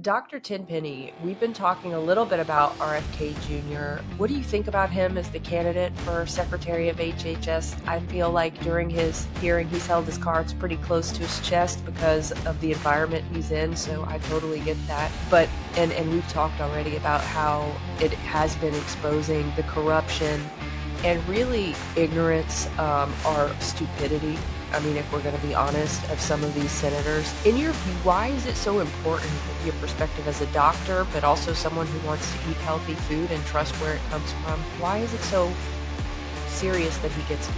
Dr. Tenpenny, we've been talking a little bit about RFK Jr. What do you think about him as the candidate for Secretary of HHS? I feel like during his hearing, he's held his cards pretty close to his chest because of the environment he's in, so I totally get that. But, and we've talked already about how it has been exposing the corruption and really ignorance or stupidity. I mean, if we're going to be honest, of some of these senators. In your view, why is it so important, your perspective as a doctor, but also someone who wants to eat healthy food and trust where it comes from? Why is it so serious that he gets it?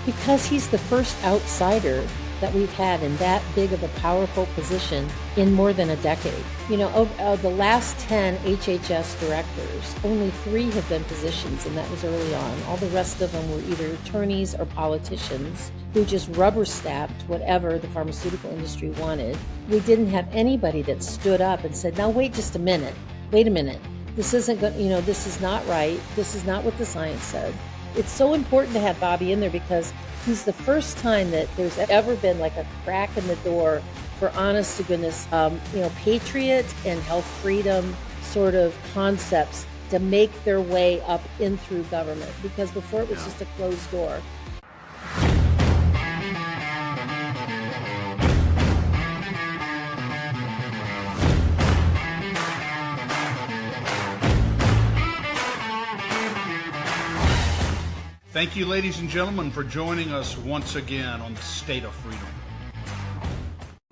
Because he's the first outsider that we've had in that big of a powerful position in more than a decade. You know, of the last 10 HHS directors, only 3 have been physicians, and that was early on. All the rest of them were either attorneys or politicians who just rubber stamped whatever the pharmaceutical industry wanted. We didn't have anybody that stood up and said, now wait just a minute, wait a minute. This isn't good, you know, this is not right. This is not what the science said. It's so important to have Bobby in there because he's the first time that there's ever been like a crack in the door for honest to goodness, patriot and health freedom sort of concepts to make their way up in through government, because before it was just a closed door. Thank you, ladies and gentlemen, for joining us once again on the State of Freedom.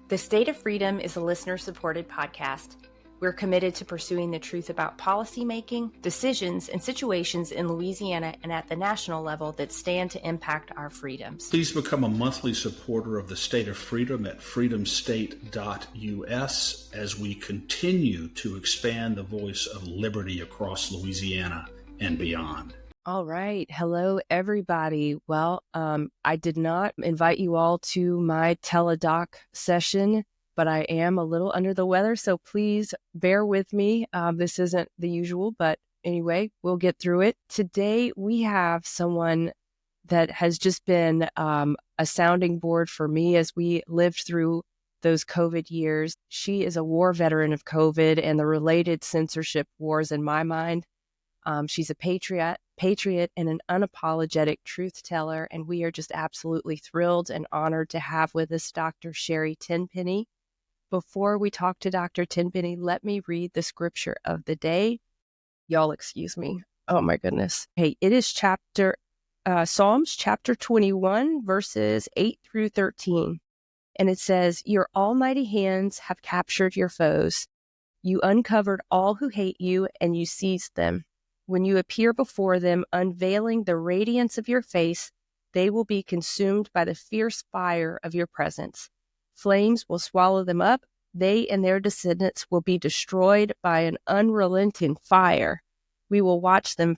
The State of Freedom is a listener-supported podcast. We're committed to pursuing the truth about policymaking, decisions, and situations in Louisiana and at the national level that stand to impact our freedoms. Please become a monthly supporter of the State of Freedom at freedomstate.us as we continue to expand the voice of liberty across Louisiana and beyond. All right. Hello, everybody. Well, I did not invite you all to my teledoc session, but I am a little under the weather, so please bear with me. This isn't the usual, but anyway, we'll get through it. Today, we have someone that has just been a sounding board for me as we lived through those COVID years. She is a war veteran of COVID and the related censorship wars in my mind. She's a patriot and an unapologetic truth teller, and we are just absolutely thrilled and honored to have with us Dr. Sherri Tenpenny. Before we talk to Dr. Tenpenny, let me read the scripture of the day. Y'all excuse me. Oh my goodness. Hey, it is Psalms chapter 21, verses 8 through 13. And it says, "Your almighty hands have captured your foes. You uncovered all who hate you, and you seized them. When you appear before them, unveiling the radiance of your face, they will be consumed by the fierce fire of your presence. Flames will swallow them up. They and their descendants will be destroyed by an unrelenting fire. We will watch them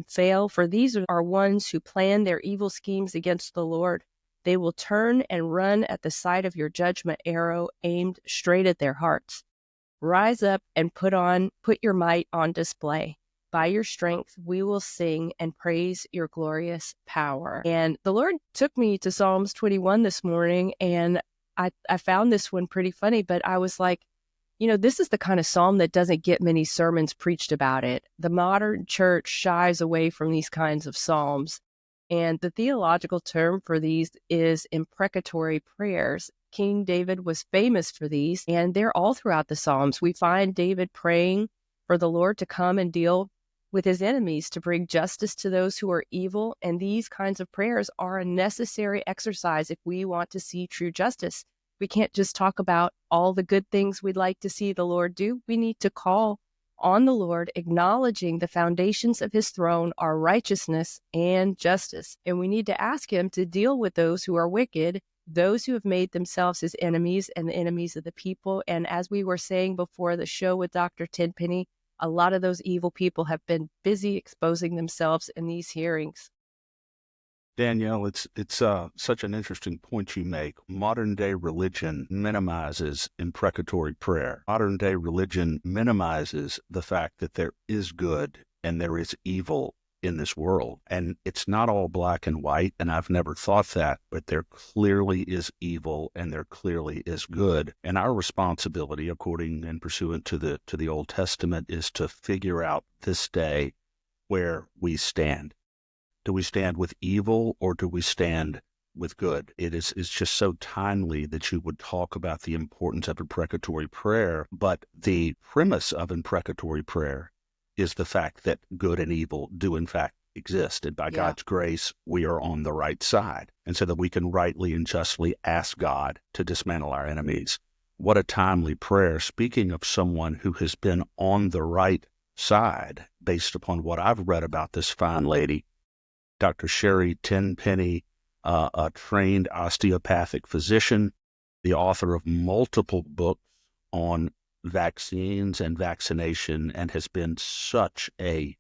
fail, for these are ones who plan their evil schemes against the Lord. They will turn and run at the sight of your judgment arrow aimed straight at their hearts. Rise up and put your might on display. By your strength, we will sing and praise your glorious power." And the Lord took me to Psalms 21 this morning, and I found this one pretty funny, but I was like, this is the kind of psalm that doesn't get many sermons preached about it. The modern church shies away from these kinds of psalms. And the theological term for these is imprecatory prayers. King David was famous for these, and they're all throughout the Psalms. We find David praying for the Lord to come and deal with his enemies, to bring justice to those who are evil. And these kinds of prayers are a necessary exercise if we want to see true justice. We can't just talk about all the good things we'd like to see the Lord do. We need to call on the Lord, acknowledging the foundations of his throne are righteousness and justice. And we need to ask him to deal with those who are wicked, those who have made themselves his enemies and the enemies of the people. And as we were saying before the show with Dr. Tenpenny, a lot of those evil people have been busy exposing themselves in these hearings. Danielle, it's such an interesting point you make. Modern day religion minimizes imprecatory prayer. Modern day religion minimizes the fact that there is good and there is evil in this world. And it's not all black and white, and I've never thought that, but there clearly is evil and there clearly is good. And our responsibility, according and pursuant to the Old Testament, is to figure out this day where we stand. Do we stand with evil or do we stand with good? It's just so timely that you would talk about the importance of imprecatory prayer, but the premise of imprecatory prayer is the fact that good and evil do in fact exist. And by God's grace, we are on the right side. And so that we can rightly and justly ask God to dismantle our enemies. What a timely prayer. Speaking of someone who has been on the right side, based upon what I've read about this fine lady, Dr. Sherri Tenpenny, a trained osteopathic physician, the author of multiple books on vaccines and vaccination, and has been such a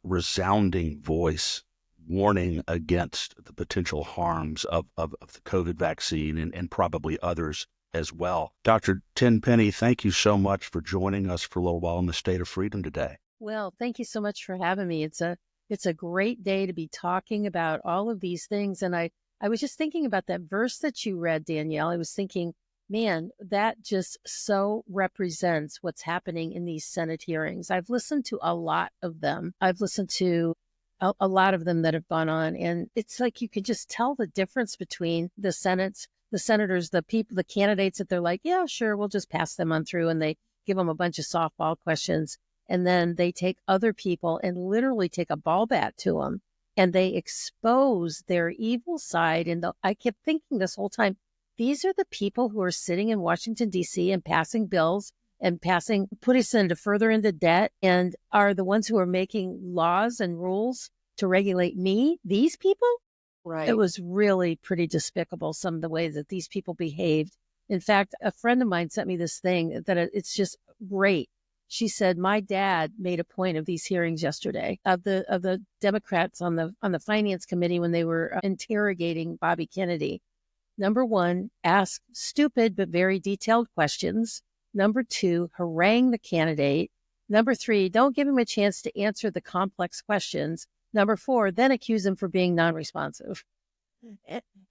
resounding voice warning against the potential harms of the COVID vaccine and probably others as well. Dr. Tenpenny, thank you so much for joining us for a little while in the State of Freedom today. Well, thank you so much for having me. It's a great day to be talking about all of these things. And I was just thinking about that verse that you read, Danielle. I was thinking, man, that just so represents what's happening in these Senate hearings. I've listened to a lot of them. I've listened to a lot of them that have gone on. And it's like you could just tell the difference between the senators, the people, the candidates that they're like, yeah, sure, we'll just pass them on through. And they give them a bunch of softball questions. And then they take other people and literally take a ball bat to them. And they expose their evil side. And I kept thinking this whole time, these are the people who are sitting in Washington, D.C. and passing bills and putting us further into debt and are the ones who are making laws and rules to regulate me, these people. Right. It was really pretty despicable, some of the ways that these people behaved. In fact, a friend of mine sent me this thing that it's just great. She said, my dad made a point of these hearings yesterday of the Democrats on the Finance Committee when they were interrogating Bobby Kennedy. Number one, ask stupid but very detailed questions. Number two, harangue the candidate. Number three, don't give him a chance to answer the complex questions. Number four, then accuse him for being non-responsive.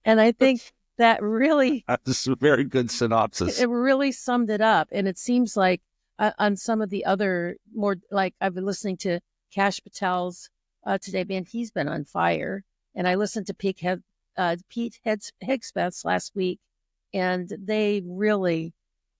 And I think that really... That's a very good synopsis. It really summed it up. And it seems like on some of the other more, like I've been listening to Kash Patel's today, man, he's been on fire. And I listened to Pete Hegseth's last week, and they really,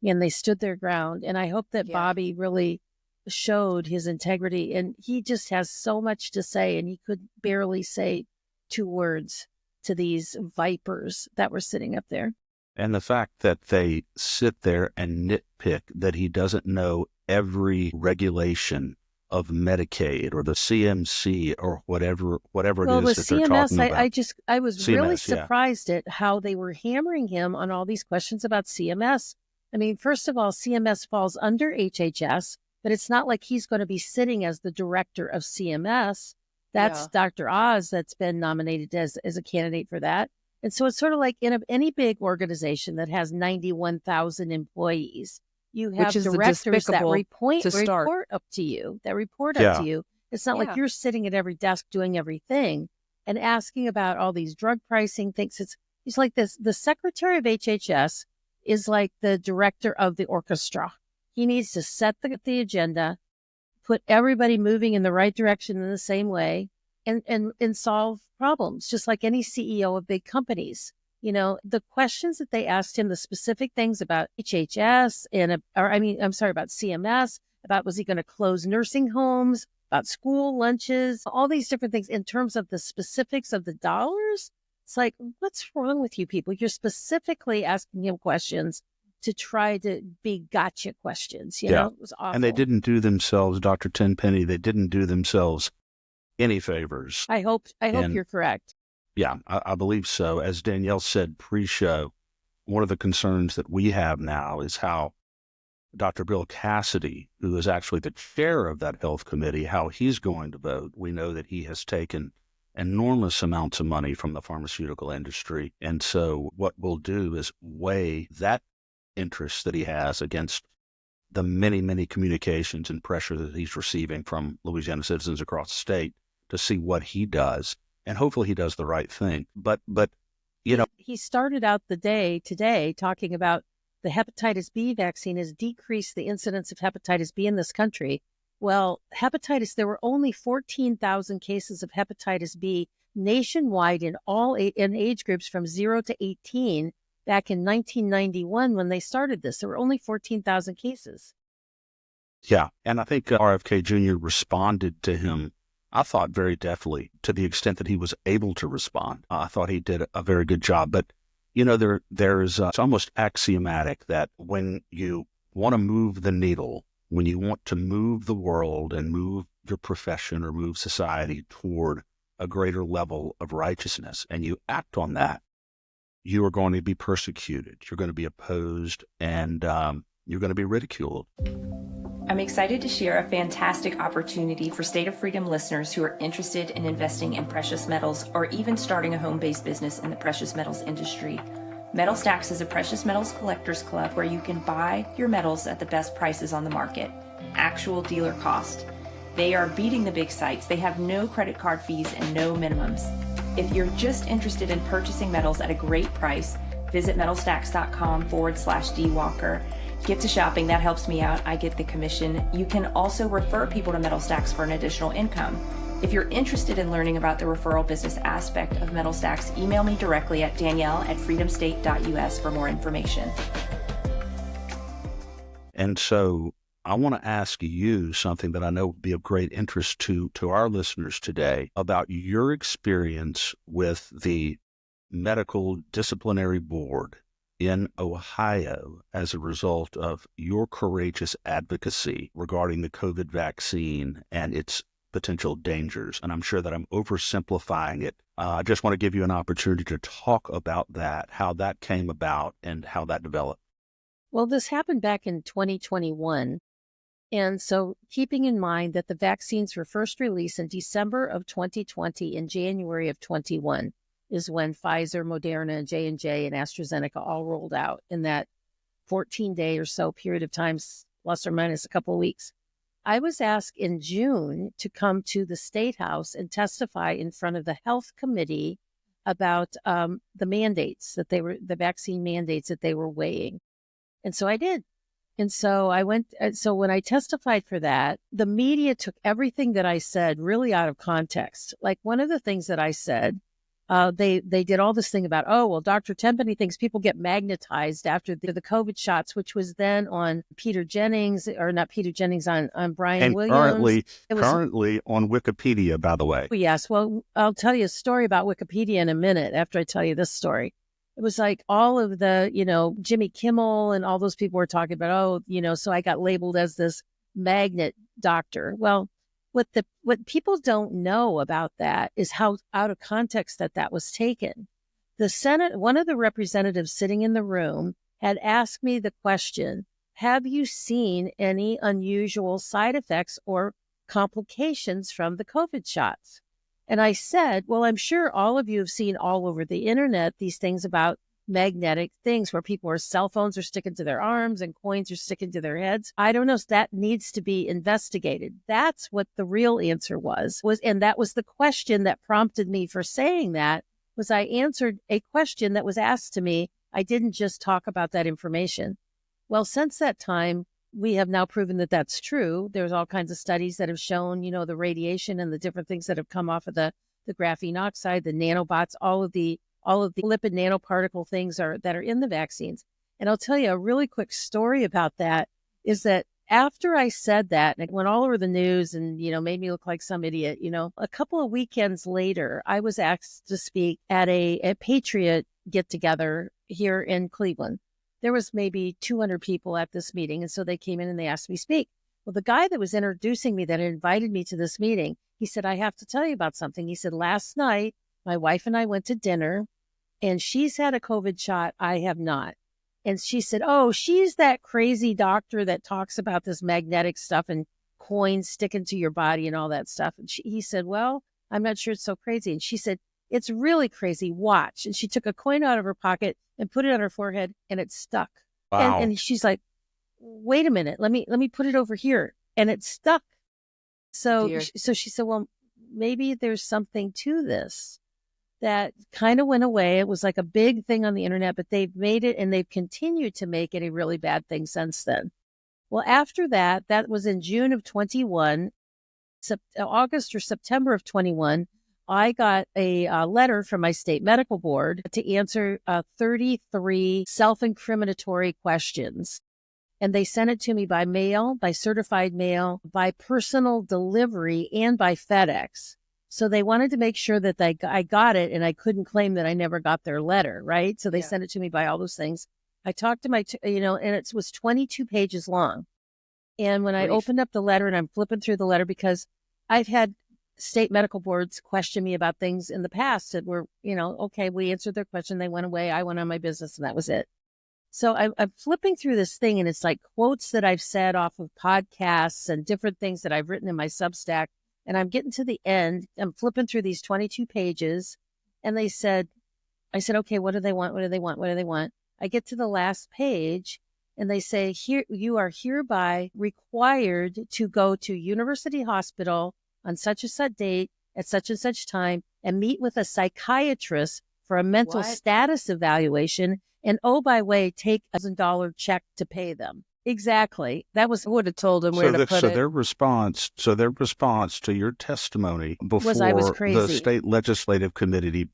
they stood their ground. And I hope that Bobby really showed his integrity, and he just has so much to say, and he could barely say 2 words to these vipers that were sitting up there. And the fact that they sit there and nitpick that he doesn't know every regulation of Medicaid or the CMC or whatever it is that they're talking about. I was really surprised at how they were hammering him on all these questions about CMS. I mean, first of all, CMS falls under HHS, but it's not like he's going to be sitting as the director of CMS. That's Dr. Oz that's been nominated as a candidate for that. And so it's sort of like in any big organization that has 91,000 employees, you have directors that report up to you. It's not like you're sitting at every desk doing everything and asking about all these drug pricing things. It's like this. The Secretary of HHS is like the director of the orchestra. He needs to set the agenda, put everybody moving in the right direction in the same way, and solve problems, just like any CEO of big companies. The questions that they asked him, the specific things about HHS about CMS, about was he going to close nursing homes, about school lunches, all these different things in terms of the specifics of the dollars. It's like, what's wrong with you people? You're specifically asking him questions to try to be gotcha questions. It was awful. And they didn't do themselves, Dr. Tenpenny, they didn't do themselves any favors. I hope you're correct. Yeah, I believe so. As Danielle said pre-show, one of the concerns that we have now is how Dr. Bill Cassidy, who is actually the chair of that health committee, how he's going to vote. We know that he has taken enormous amounts of money from the pharmaceutical industry. And so what we'll do is weigh that interest that he has against the many, many communications and pressure that he's receiving from Louisiana citizens across the state to see what he does. And hopefully he does the right thing. But he started out the day today talking about the hepatitis B vaccine has decreased the incidence of hepatitis B in this country. Well, hepatitis, there were only 14,000 cases of hepatitis B nationwide in age groups from 0 to 18 back in 1991 when they started this. There were only 14,000 cases. Yeah. And I think RFK Jr. responded to him, I thought, very deftly, to the extent that he was able to respond. I thought he did a very good job. But, there's it's almost axiomatic that when you want to move the needle, when you want to move the world and move your profession or move society toward a greater level of righteousness, and you act on that, you are going to be persecuted, you're going to be opposed, and you're going to be ridiculed. I'm excited to share a fantastic opportunity for State of Freedom listeners who are interested in investing in precious metals or even starting a home-based business in the precious metals industry. Metal Stacks is a precious metals collectors club where you can buy your metals at the best prices on the market, actual dealer cost. They are beating the big sites. They have no credit card fees and no minimums. If you're just interested in purchasing metals at a great price, visit metalstacks.com/dwalker. Get to shopping. That helps me out. I get the commission. You can also refer people to Metal Stacks for an additional income. If you're interested in learning about the referral business aspect of Metal Stacks, email me directly at Danielle@freedomstate.us for more information. And so I want to ask you something that I know would be of great interest to our listeners today about your experience with the Medical Disciplinary Board in Ohio as a result of your courageous advocacy regarding the COVID vaccine and its potential dangers. And I'm sure that I'm oversimplifying it. I just want to give you an opportunity to talk about that, how that came about and how that developed. Well, this happened back in 2021. And so keeping in mind that the vaccines were first released in December of 2020 and January of 21 is when Pfizer, Moderna, and J&J and AstraZeneca all rolled out in that 14-day or so period of time, plus or minus a couple of weeks. I was asked in June to come to the State House and testify in front of the Health Committee about the mandates the vaccine mandates that they were weighing. And so I did. And so I went. So when I testified for that, the media took everything that I said really out of context. Like one of the things that I said, they did all this thing about, oh, well, Dr. Tenpenny thinks people get magnetized after the COVID shots, which was then on Peter Jennings, or not Peter Jennings, on Brian and Williams. Currently on Wikipedia, by the way. Yes. Well, I'll tell you a story about Wikipedia in a minute after I tell you this story. It was like all of the, Jimmy Kimmel and all those people were talking about, so I got labeled as this magnet doctor. Well, what people don't know about that is how out of context that was taken. The Senate, one of the representatives sitting in the room had asked me the question, have you seen any unusual side effects or complications from the COVID shots? And I said, well, I'm sure all of you have seen all over the internet these things about magnetic things where cell phones are sticking to their arms and coins are sticking to their heads. I don't know. That needs to be investigated. That's what the real answer was. And that was the question that prompted me for saying that, was I answered a question that was asked to me. I didn't just talk about that information. Well, since that time, we have now proven that that's true. There's all kinds of studies that have shown, the radiation and the different things that have come off of the graphene oxide, the nanobots, all of the lipid nanoparticle things that are in the vaccines. And I'll tell you a really quick story about that is that after I said that, and it went all over the news and, made me look like some idiot, a couple of weekends later, I was asked to speak at a Patriot get-together here in Cleveland. There was maybe 200 people at this meeting. And so they came in and they asked me to speak. Well, the guy that was introducing me, that invited me to this meeting, he said, I have to tell you about something. He said, last night, my wife and I went to dinner and she's had a COVID shot. I have not. And she said, oh, she's that crazy doctor that talks about this magnetic stuff and coins sticking to your body and all that stuff. And he said, well, I'm not sure it's so crazy. And she said, it's really crazy. Watch. And she took a coin out of her pocket and put it on her forehead and it stuck. Wow. And she's like, wait a minute, let me put it over here. And it stuck. So, Dear. so she said, well, maybe there's something to this. That kind of went away. It was like a big thing on the internet, but they've made it and they've continued to make it a really bad thing since then. Well, after that, that was in June of 21, August or September of 21, I got a letter from my state medical board to answer 33 self-incriminatory questions. And they sent it to me by mail, by certified mail, by personal delivery, and by FedEx. So they wanted to make sure that I got it and I couldn't claim that I never got their letter, right? So they sent it to me by all those things. I talked to and it was 22 pages long. And when I opened up the letter and I'm flipping through the letter, because I've had state medical boards question me about things in the past that were, okay, we answered their question. They went away. I went on my business and that was it. So I'm flipping through this thing and it's like quotes that I've said off of podcasts and different things that I've written in my Substack. And I'm getting to the end. I'm flipping through these 22 pages. And I said, okay, what do they want? What do they want? What do they want? I get to the last page and they say, here, you are hereby required to go to University Hospital on such and such date at such and such time and meet with a psychiatrist for a mental status evaluation. And oh, by the way, take a $1,000 check to pay them. Exactly. That was, I would have told them where to put it. So their response to your testimony before was I was crazy. The state legislative committee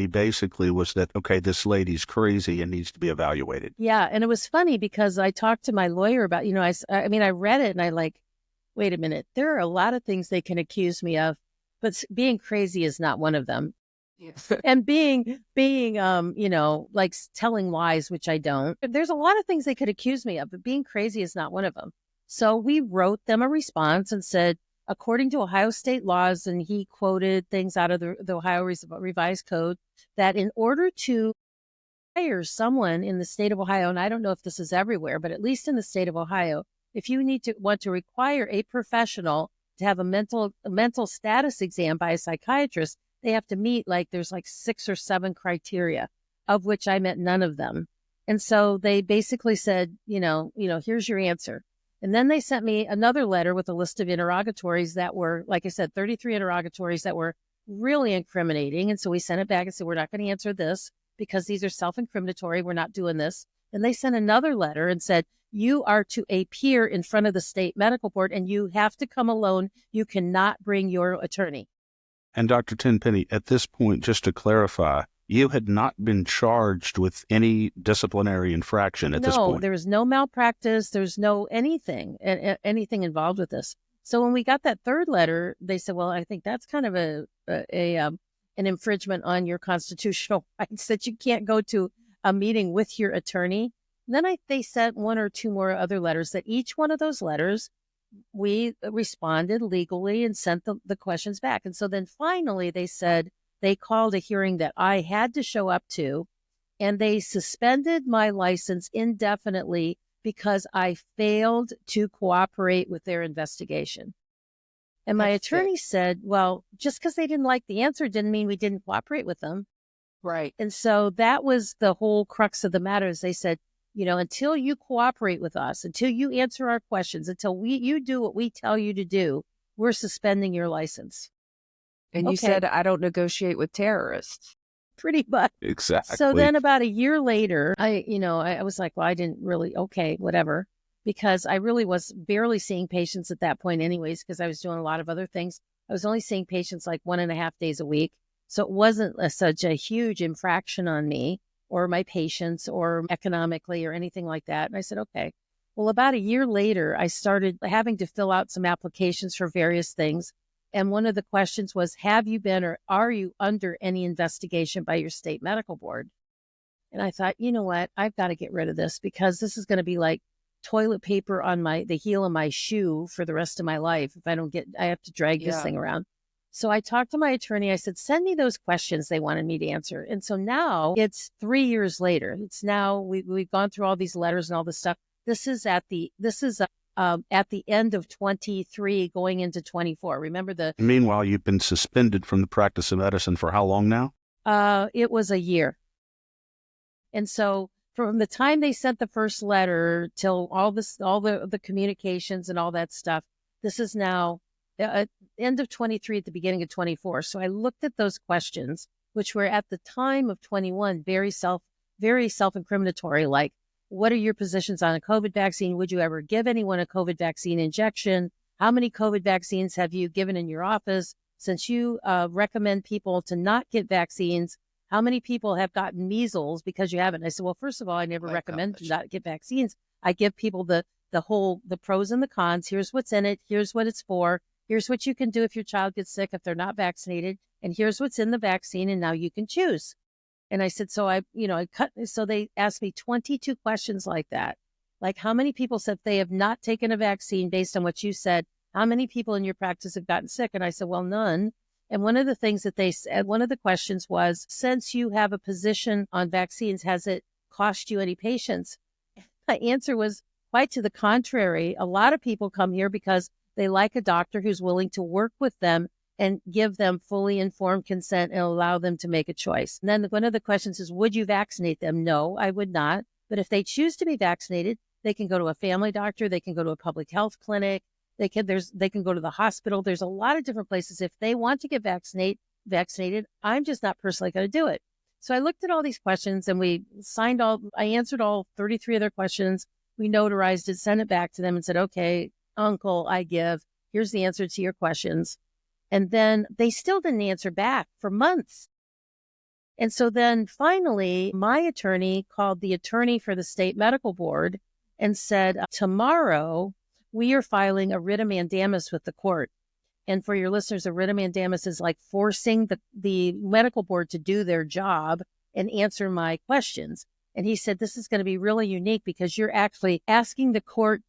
basically was that, okay, this lady's crazy and needs to be evaluated. Yeah. And it was funny because I talked to my lawyer about, I read it and I like, wait a minute, there are a lot of things they can accuse me of, but being crazy is not one of them. Yes. And being, like telling lies, which I don't. There's a lot of things they could accuse me of, but being crazy is not one of them. So we wrote them a response and said, according to Ohio state laws, and he quoted things out of the Ohio Revised Code, that in order to hire someone in the state of Ohio, and I don't know if this is everywhere, but at least in the state of Ohio, if you want to require a professional to have a mental status exam by a psychiatrist, they have to meet there's 6 or 7 criteria, of which I met none of them. And so they basically said, here's your answer. And then they sent me another letter with a list of interrogatories that were, like I said, 33 interrogatories that were really incriminating. And so we sent it back and said, we're not going to answer this because these are self-incriminatory. We're not doing this. And they sent another letter and said, you are to appear in front of the state medical board and you have to come alone. You cannot bring your attorney. And Dr. Tenpenny, at this point, just to clarify, you had not been charged with any disciplinary infraction at this point. No, there was no malpractice. There's no anything involved with this. So when we got that third letter, they said, well, I think that's kind of an infringement on your constitutional rights that you can't go to a meeting with your attorney. And then they sent 1 or 2 more other letters that each one of those letters, we responded legally and sent the questions back. And so then finally they said they called a hearing that I had to show up to, and they suspended my license indefinitely because I failed to cooperate with their investigation. And my attorney said, well, just because they didn't like the answer didn't mean we didn't cooperate with them. Right. And so that was the whole crux of the matter is they said, until you cooperate with us, until you answer our questions, until you do what we tell you to do, we're suspending your license. And you said, I don't negotiate with terrorists. Pretty much. Exactly. So then about a year later, I was like, well, I didn't really, okay, whatever, because I really was barely seeing patients at that point anyways, because I was doing a lot of other things. I was only seeing patients 1.5 days a week. So it wasn't such a huge infraction on me or my patients or economically or anything like that. And I said, okay. Well, about a year later, I started having to fill out some applications for various things. And one of the questions was, have you been or are you under any investigation by your state medical board? And I thought, you know what? I've got to get rid of this because this is going to be like toilet paper on the heel of my shoe for the rest of my life. If I have to drag this thing around. So I talked to my attorney. I said, send me those questions they wanted me to answer. And so now it's 3 years later. It's now we've gone through all these letters and all this stuff. This is at the end of 23 going into 24. Remember Meanwhile, you've been suspended from the practice of medicine for how long now? It was a year. And so from the time they sent the first letter till all the communications and all that stuff, this is now end of 23 at the beginning of 24. So I looked at those questions, which were at the time of 21, very self-incriminatory, like, what are your positions on a COVID vaccine? Would you ever give anyone a COVID vaccine injection? How many COVID vaccines have you given in your office? Since you recommend people to not get vaccines, how many people have gotten measles because you haven't? I said, well, first of all, I never recommend to not get vaccines. I give people the pros and the cons. Here's what's in it. Here's what it's for. Here's what you can do if your child gets sick, if they're not vaccinated. And here's what's in the vaccine. And now you can choose. And I said, so so they asked me 22 questions like that. Like, how many people said they have not taken a vaccine based on what you said? How many people in your practice have gotten sick? And I said, well, none. And one of the things that they said, one of the questions was, since you have a position on vaccines, has it cost you any patients? My answer was quite to the contrary. A lot of people come here because they like a doctor who's willing to work with them and give them fully informed consent and allow them to make a choice. And then one of the questions is, would you vaccinate them? No, I would not. But if they choose to be vaccinated, they can go to a family doctor. They can go to a public health clinic. They can go to the hospital. There's a lot of different places. If they want to get vaccinated, I'm just not personally going to do it. So I looked at all these questions and I answered all 33 of their questions. We notarized it, sent it back to them and said, okay, uncle, here's the answer to your questions. And then they still didn't answer back for months. And so then finally, my attorney called the attorney for the state medical board and said, tomorrow we are filing a writ of mandamus with the court. And for your listeners, a writ of mandamus is like forcing the medical board to do their job and answer my questions. And he said, this is going to be really unique because you're actually asking the court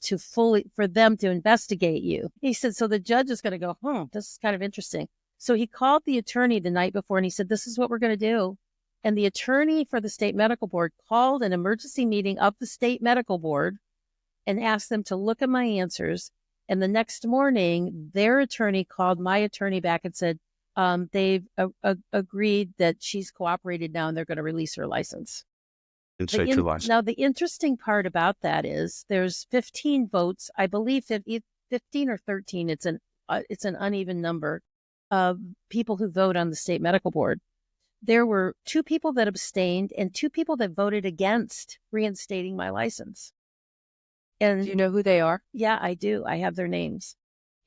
for them to investigate you. He said, so the judge is going to go, this is kind of interesting. So he called the attorney the night before and he said, this is what we're going to do. And the attorney for the state medical board called an emergency meeting of the state medical board and asked them to look at my answers. And the next morning, their attorney called my attorney back and said, they've agreed that she's cooperated now and they're going to release her license. Now, the interesting part about that is there's 15 votes. I believe 15 or 13. It's an uneven number of people who vote on the state medical board. There were 2 people that abstained and 2 people that voted against reinstating my license. And do you know who they are? Yeah, I do. I have their names.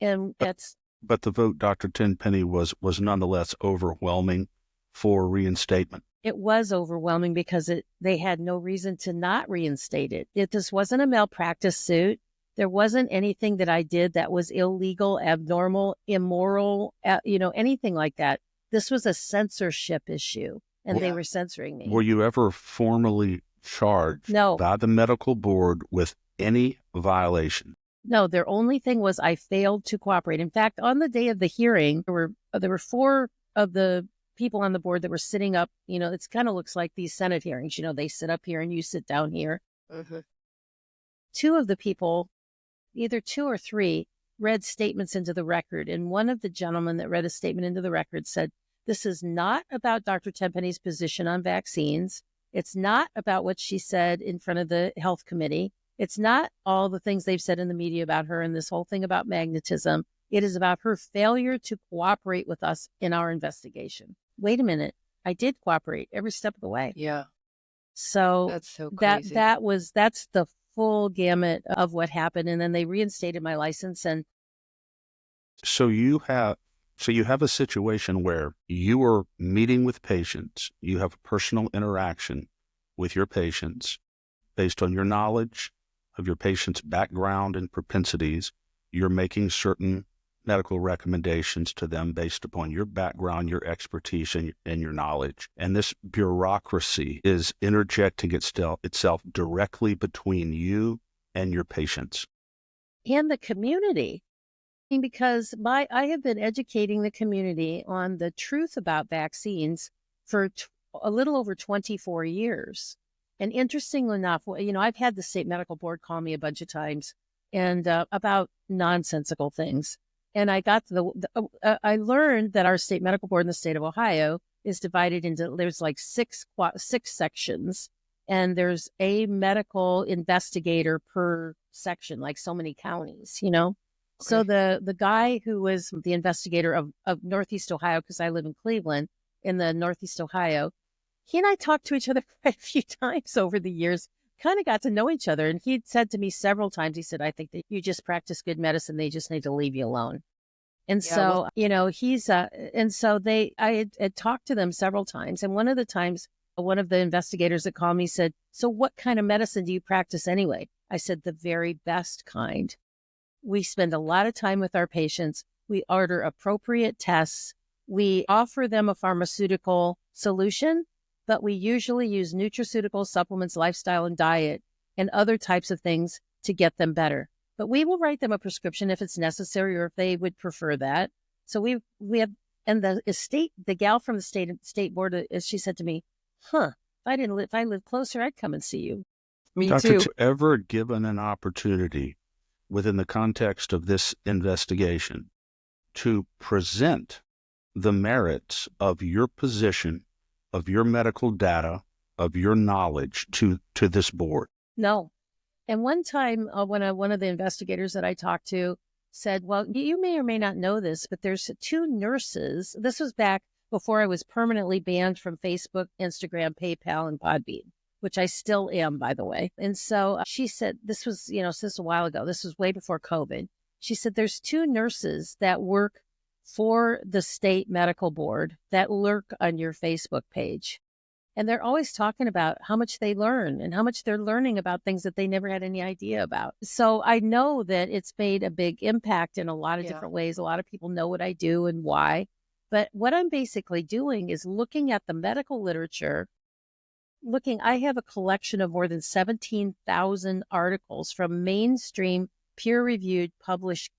And But the vote, Dr. Tenpenny, was nonetheless overwhelming for reinstatement. It was overwhelming because they had no reason to not reinstate it. This wasn't a malpractice suit. There wasn't anything that I did that was illegal, abnormal, immoral, anything like that. This was a censorship issue, and they were censoring me. Were you ever formally charged by the medical board with any violation? No, their only thing was I failed to cooperate. In fact, on the day of the hearing, there were 4 of the people on the board that were sitting up. It kind of looks like these Senate hearings. They sit up here and you sit down here. Mm-hmm. 2 of the people, either 2 or 3, read statements into the record. And one of the gentlemen that read a statement into the record said, this is not about Dr. Tenpenny's position on vaccines. It's not about what she said in front of the health committee. It's not all the things they've said in the media about her and this whole thing about magnetism. It is about her failure to cooperate with us in our investigation. Wait a minute. I did cooperate every step of the way. Yeah. So that's so crazy. That's the full gamut of what happened. And then they reinstated my license. And so you have a situation where you are meeting with patients. You have a personal interaction with your patients based on your knowledge of your patient's background and propensities. You're making certain medical recommendations to them based upon your background, your expertise, and your knowledge. And this bureaucracy is interjecting itself directly between you and your patients. And the community. Because I have been educating the community on the truth about vaccines for a little over 24 years. And interestingly enough, I've had the state medical board call me a bunch of times and about nonsensical things. And I got I learned that our state medical board in the state of Ohio is divided into, there's like six sections. and there's a medical investigator per section, like so many counties, you know? Okay. So the guy who was the investigator of Northeast Ohio, because I live in Cleveland, in the Northeast Ohio, he and I talked to each other quite a few times over the years, kind of got to know each other. And he'd said to me several times, he said, I think that you just practice good medicine. They just need to leave you alone. And so, you know, I had talked to them several times. And one of the times, one of the investigators that called me said, so what kind of medicine do you practice anyway? I said, the very best kind. We spend a lot of time with our patients. We order appropriate tests. We offer them a pharmaceutical solution, but we usually use nutraceuticals, supplements, lifestyle, and diet, and other types of things to get them better. But we will write them a prescription if it's necessary or if they would prefer that. So we have, and the gal from the state board, she said to me, if I lived closer, I'd come and see you. Me Dr. too. Ever given an opportunity within the context of this investigation to present the merits of your position, of your medical data, of your knowledge to this board? No. And one time when one of the investigators that I talked to said, well, you may or may not know this, but there's 2 nurses. This was back before I was permanently banned from Facebook, Instagram, PayPal, and Podbean, which I still am, by the way. And so she said, this was, since a while ago, this was way before COVID. She said, there's 2 nurses that work for the state medical board that lurk on your Facebook page. And they're always talking about how much they learn and how much they're learning about things that they never had any idea about. So I know that it's made a big impact in a lot of different ways. A lot of people know what I do and why. But what I'm basically doing is looking at the medical literature, I have a collection of more than 17,000 articles from mainstream peer-reviewed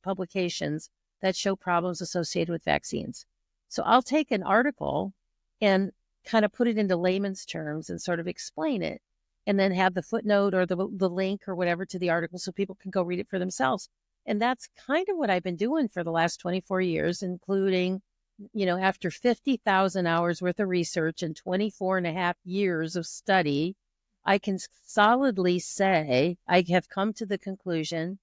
publications that show problems associated with vaccines. So I'll take an article and kind of put it into layman's terms and sort of explain it, and then have the footnote or the link or whatever to the article so people can go read it for themselves. And that's kind of what I've been doing for the last 24 years, including, after 50,000 hours worth of research and 24 and a half years of study, I can solidly say I have come to the conclusion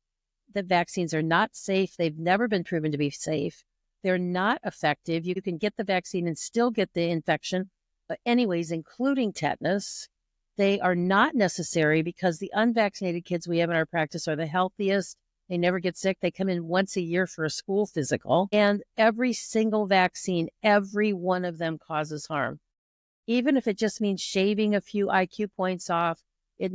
that vaccines are not safe. They've never been proven to be safe. They're not effective. You can get the vaccine and still get the infection. But anyways, including tetanus, they are not necessary because the unvaccinated kids we have in our practice are the healthiest. They never get sick. They come in once a year for a school physical. And every single vaccine, every one of them causes harm. Even if it just means shaving a few IQ points off, it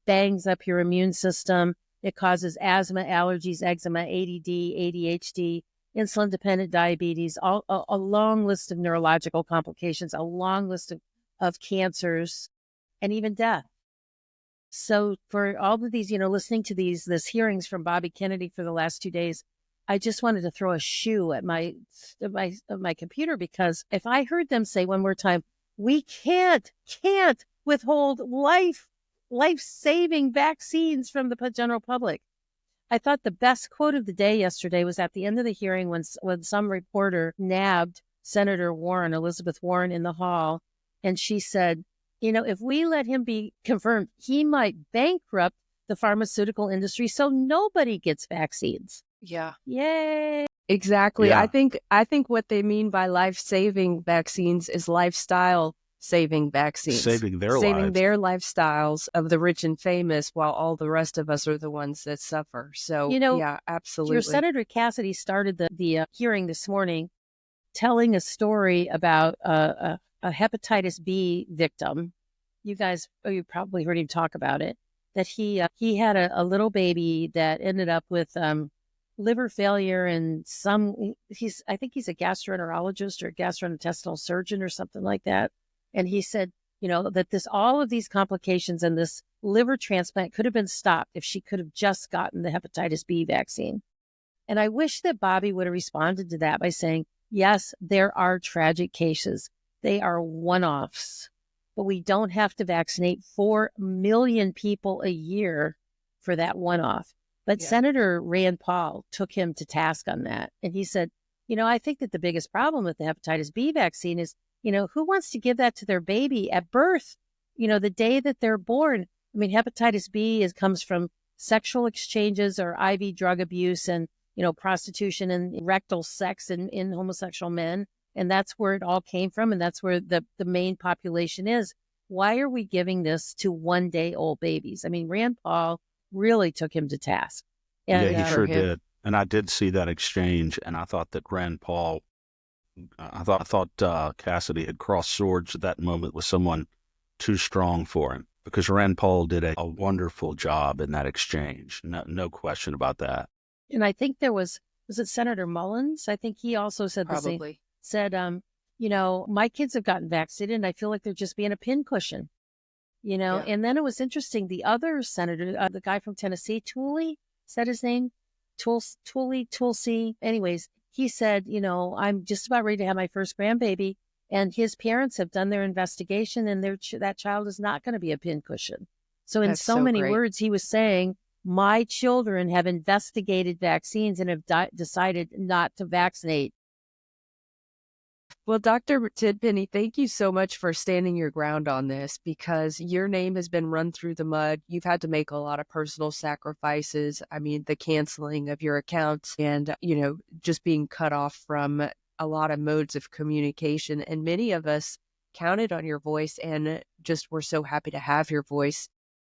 bangs up your immune system. It causes asthma, allergies, eczema, ADD, ADHD, insulin-dependent diabetes, a long list of neurological complications, a long list of cancers, and even death. So for all of these, listening to this hearings from Bobby Kennedy for the last 2 days, I just wanted to throw a shoe at my computer, because if I heard them say one more time, we can't withhold life-saving vaccines from the general public. I thought the best quote of the day yesterday was at the end of the hearing when some reporter nabbed Senator Warren, Elizabeth Warren, in the hall. And she said, if we let him be confirmed, he might bankrupt the pharmaceutical industry so nobody gets vaccines. Yeah. Yay. Exactly. Yeah. I think what they mean by life-saving vaccines is lifestyle-saving vaccines. Saving their lifestyles of the rich and famous, while all the rest of us are the ones that suffer. So, yeah, absolutely. Your Senator Cassidy started the hearing this morning telling a story about a hepatitis B victim. You probably heard him talk about it, that he had a little baby that ended up with liver failure, and I think he's a gastroenterologist or a gastrointestinal surgeon or something like that. And he said, that all of these complications and this liver transplant could have been stopped if she could have just gotten the hepatitis B vaccine. And I wish that Bobby would have responded to that by saying, yes, there are tragic cases. They are one-offs, but we don't have to vaccinate 4 million people a year for that one-off. But yeah. Senator Rand Paul took him to task on that. And he said, I think that the biggest problem with the hepatitis B vaccine is, who wants to give that to their baby at birth? the day that they're born. I mean, hepatitis B comes from sexual exchanges or IV drug abuse and, prostitution and rectal sex in homosexual men. And that's where it all came from. And that's where the main population is. Why are we giving this to 1-day-old babies? I mean, Rand Paul really took him to task. And, yeah, he sure did. And I did see that exchange, and I thought that Rand Paul, I thought Cassidy had crossed swords at that moment with someone too strong for him, because Rand Paul did a wonderful job in that exchange. No question about that. And I think there was it Senator Mullins? I think he also said the same. Said, my kids have gotten vaccinated and I feel like they're just being a pincushion, Yeah. And then it was interesting. The other senator, the guy from Tennessee, Tooley, said his name, Tulsi. Anyways, he said, I'm just about ready to have my first grandbaby, and his parents have done their investigation, and that child is not going to be a pincushion. So in so many words, he was saying, my children have investigated vaccines and have decided not to vaccinate. Well, Dr. Tenpenny, thank you so much for standing your ground on this, because your name has been run through the mud. You've had to make a lot of personal sacrifices. I mean, the canceling of your accounts and, just being cut off from a lot of modes of communication. And many of us counted on your voice and just were so happy to have your voice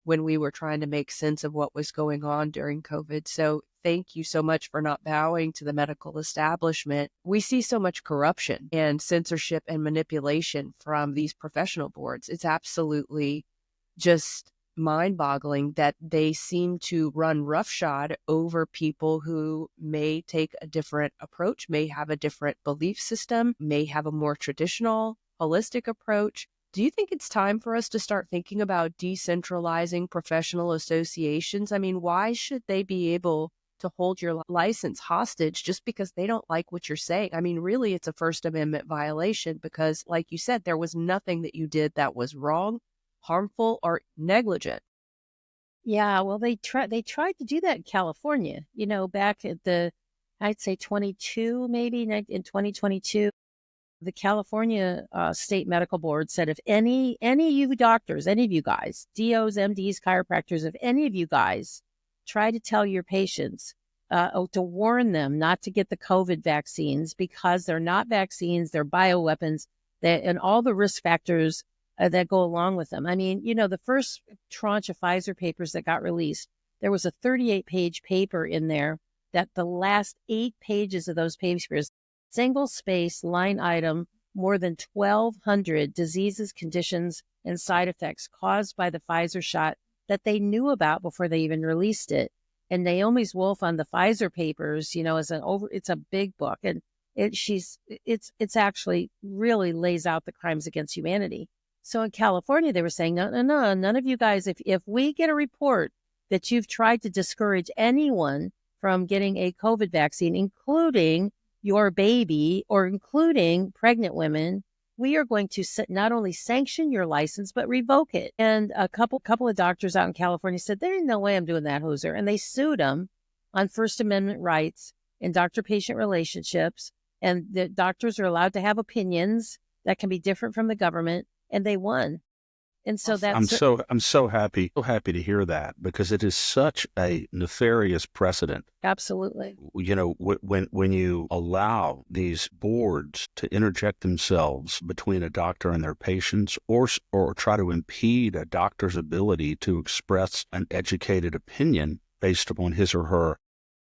when we were trying to make sense of what was going on during COVID. So thank you so much for not bowing to the medical establishment. We see so much corruption and censorship and manipulation from these professional boards. It's absolutely just mind-boggling that they seem to run roughshod over people who may take a different approach, may have a different belief system, may have a more traditional, holistic approach. Do you think it's time for us to start thinking about decentralizing professional associations? I mean, why should they be able to hold your license hostage just because they don't like what you're saying? I mean, really, it's a First Amendment violation because, like you said, there was nothing that you did that was wrong, harmful, or negligent. Yeah, well, they tried to do that in California, back at I'd say 22, maybe in 2022. The California State Medical Board said, if any of you doctors, any of you guys, DOs, MDs, chiropractors, if any of you guys try to tell your patients to warn them not to get the COVID vaccines because they're not vaccines, they're bioweapons, and all the risk factors that go along with them. I mean, the first tranche of Pfizer papers that got released, there was a 38-page paper in there that the last 8 pages of those papers, single space line item, more than 1,200 diseases, conditions, and side effects caused by the Pfizer shot that they knew about before they even released it. And Naomi's Wolf on the Pfizer papers, it's a big book, and it's actually really lays out the crimes against humanity. So in California, they were saying, no, none of you guys, if we get a report that you've tried to discourage anyone from getting a COVID vaccine, including your baby or including pregnant women, we are going to not only sanction your license, but revoke it. And a couple of doctors out in California said, there ain't no way I'm doing that, Hoser. And they sued them on First Amendment rights and doctor-patient relationships. And the doctors are allowed to have opinions that can be different from the government. And they won. And so that's I'm so happy to hear that, because it is such a nefarious precedent. Absolutely. When you allow these boards to interject themselves between a doctor and their patients, or try to impede a doctor's ability to express an educated opinion based upon his or her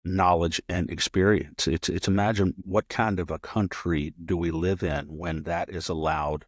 knowledge and experience, it's imagine what kind of a country do we live in when that is allowed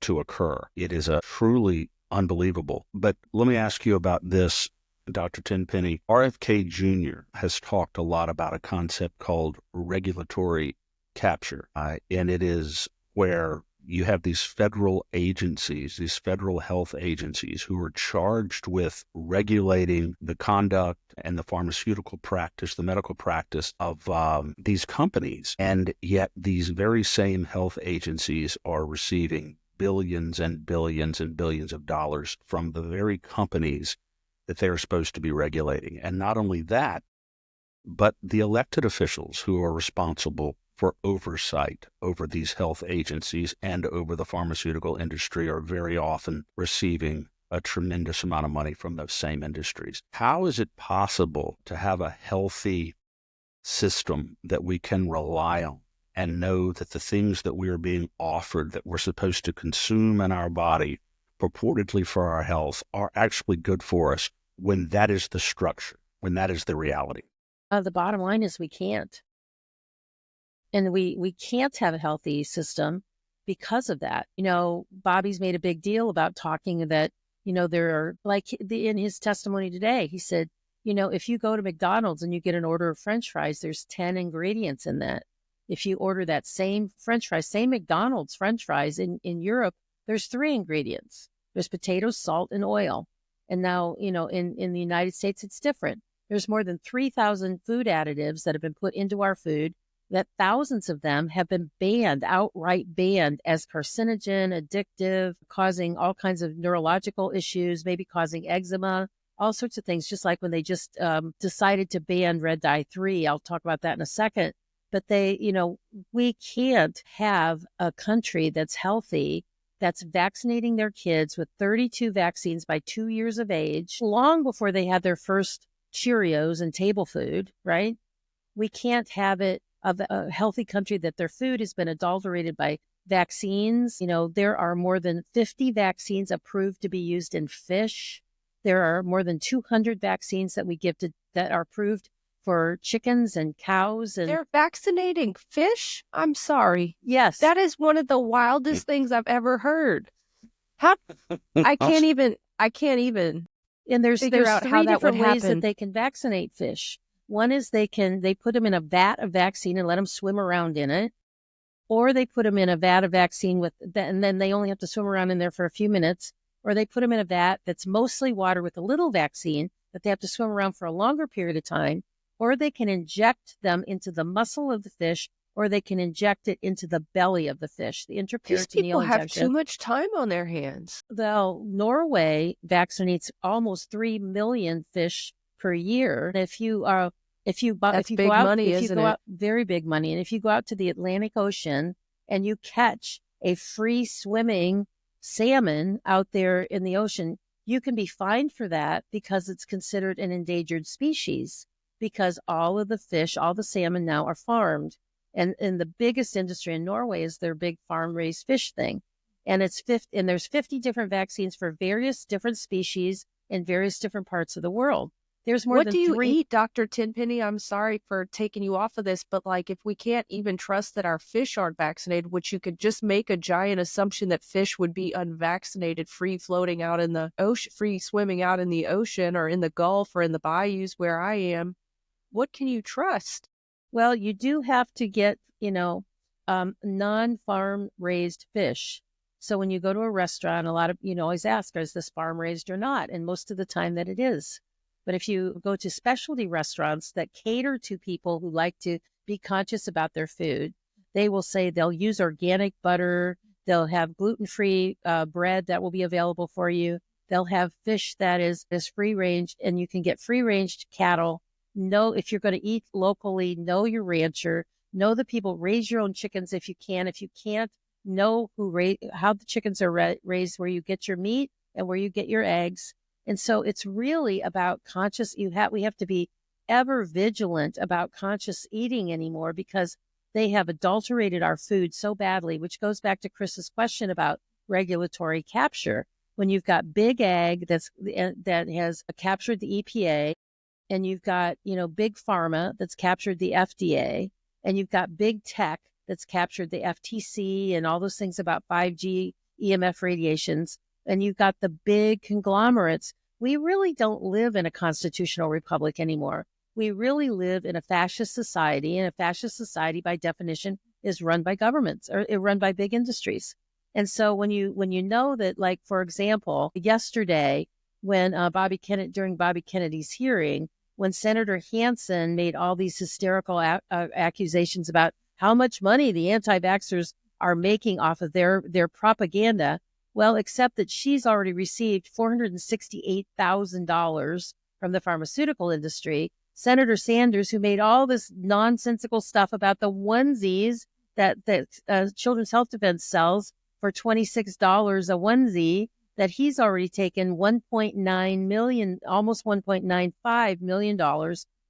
to occur. It is a truly unbelievable. But let me ask you about this, Dr. Tenpenny. RFK Jr. has talked a lot about a concept called regulatory capture, and it is where you have these federal agencies, these federal health agencies, who are charged with regulating the conduct and the pharmaceutical practice, the medical practice of these companies. And yet these very same health agencies are receiving billions and billions and billions of dollars from the very companies that they're supposed to be regulating. And not only that, but the elected officials who are responsible for oversight over these health agencies and over the pharmaceutical industry are very often receiving a tremendous amount of money from those same industries. How is it possible to have a healthy system that we can rely on and know that the things that we are being offered that we're supposed to consume in our body purportedly for our health are actually good for us when that is the structure, when that is the reality? The bottom line is we can't. And we can't have a healthy system because of that. Bobby's made a big deal about talking that, there are, like in his testimony today, he said, if you go to McDonald's and you get an order of French fries, there's 10 ingredients in that. If you order that same French fries, same McDonald's French fries in Europe, there's 3 ingredients. There's potatoes, salt, and oil. And now, in the United States, it's different. There's more than 3,000 food additives that have been put into our food, that thousands of them have been banned, outright banned as carcinogen, addictive, causing all kinds of neurological issues, maybe causing eczema, all sorts of things, just like when they just decided to ban red dye 3. I'll talk about that in a second. But we can't have a country that's healthy, that's vaccinating their kids with 32 vaccines by 2 years of age, long before they had their first Cheerios and table food, right? We can't have it of a healthy country that their food has been adulterated by vaccines. There are more than 50 vaccines approved to be used in fish. There are more than 200 vaccines that we give that are approved for chickens and cows. And they're vaccinating fish? I'm sorry. Yes. That is one of the wildest things I've ever heard. How I can't even and there's figure out how that would different ways happen. that they can vaccinate fish. One is they put them in a vat of vaccine and let them swim around in it, or they put them in a vat of vaccine and then they only have to swim around in there for a few minutes, or they put them in a vat that's mostly water with a little vaccine that they have to swim around for a longer period of time, or they can inject them into the muscle of the fish, or they can inject it into the belly of the fish, the intraperitoneal These people have injection. too much time on their hands. Well, Norway vaccinates almost 3 million fish per year. If you go out, very big money. And if you go out to the Atlantic Ocean and you catch a free swimming salmon out there in the ocean, you can be fined for that because it's considered an endangered species, because all of the fish, all the salmon now are farmed. And the biggest industry in Norway is their big farm-raised fish thing. And there's 50 different vaccines for various different species in various different parts of the world. There's more what than do you 3 eat, Dr. Tenpenny? I'm sorry for taking you off of this, but if we can't even trust that our fish aren't vaccinated, which you could just make a giant assumption that fish would be unvaccinated, free floating out in the ocean, free swimming out in the ocean or in the Gulf or in the bayous where I am, what can you trust? Well, you do have to get, non-farm raised fish. So when you go to a restaurant, a lot of, always ask, is this farm raised or not? And most of the time that it is. But if you go to specialty restaurants that cater to people who like to be conscious about their food, they will say they'll use organic butter. They'll have gluten-free bread that will be available for you. They'll have fish that is free-range, and you can get free-ranged cattle. Know if you're going to eat locally, know your rancher, know the people, raise your own chickens if you can. If you can't, know how the chickens are raised, where you get your meat and where you get your eggs. And so it's really about conscious. We have to be ever vigilant about conscious eating anymore, because they have adulterated our food so badly, which goes back to Chris's question about regulatory capture. When you've got big ag that has captured the EPA, and you've got, big pharma that's captured the FDA, and you've got big tech that's captured the FTC and all those things about 5G, EMF radiations, and you've got the big conglomerates, we really don't live in a constitutional republic anymore. We really live in a fascist society, and a fascist society, by definition, is run by governments or run by big industries. And so when you know that, for example, yesterday when during Bobby Kennedy's hearing, when Senator Hansen made all these hysterical accusations about how much money the anti-vaxxers are making off of their propaganda, well, except that she's already received $468,000 from the pharmaceutical industry Senator Sanders, who made all this nonsensical stuff about the onesies that Children's Health Defense sells for $26 a onesie, that he's already taken $1.9 million, almost $1.95 million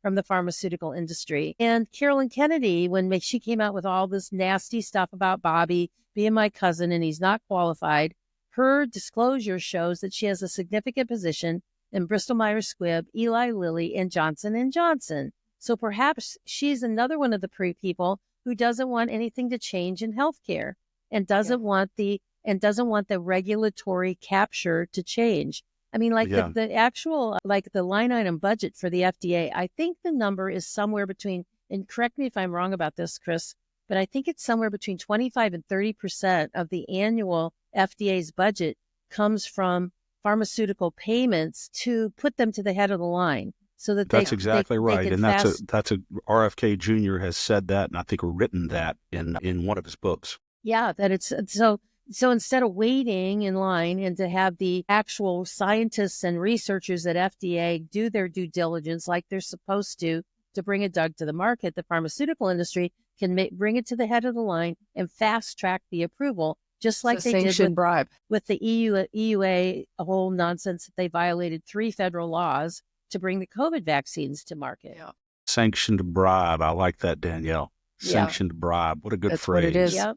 from the pharmaceutical industry. And Carolyn Kennedy, when she came out with all this nasty stuff about Bobby being my cousin and he's not qualified, her disclosure shows that she has a significant position in Bristol Myers Squibb, Eli Lilly, and Johnson & Johnson. So perhaps she's another one of the people who doesn't want anything to change in healthcare and doesn't want the regulatory capture to change. I mean, like the actual, like the line item budget for the FDA, I think the number is somewhere between, and correct me if I'm wrong about this, Chris, but I think it's somewhere between 25 and 30% of the annual FDA's budget comes from pharmaceutical payments to put them to the head of the line. So that's exactly right. And that's RFK Jr. has said that, and I think written that in one of his books. Yeah, that it's so instead of waiting in line and to have the actual scientists and researchers at FDA do their due diligence like they're supposed to bring a drug to the market, the pharmaceutical industry can bring it to the head of the line and fast track the approval, just like they did with the EUA, a whole nonsense that they violated 3 federal laws to bring the COVID vaccines to market. Yeah. Sanctioned bribe. I like that, Danielle. Sanctioned bribe. What a good phrase. What it is. Yep.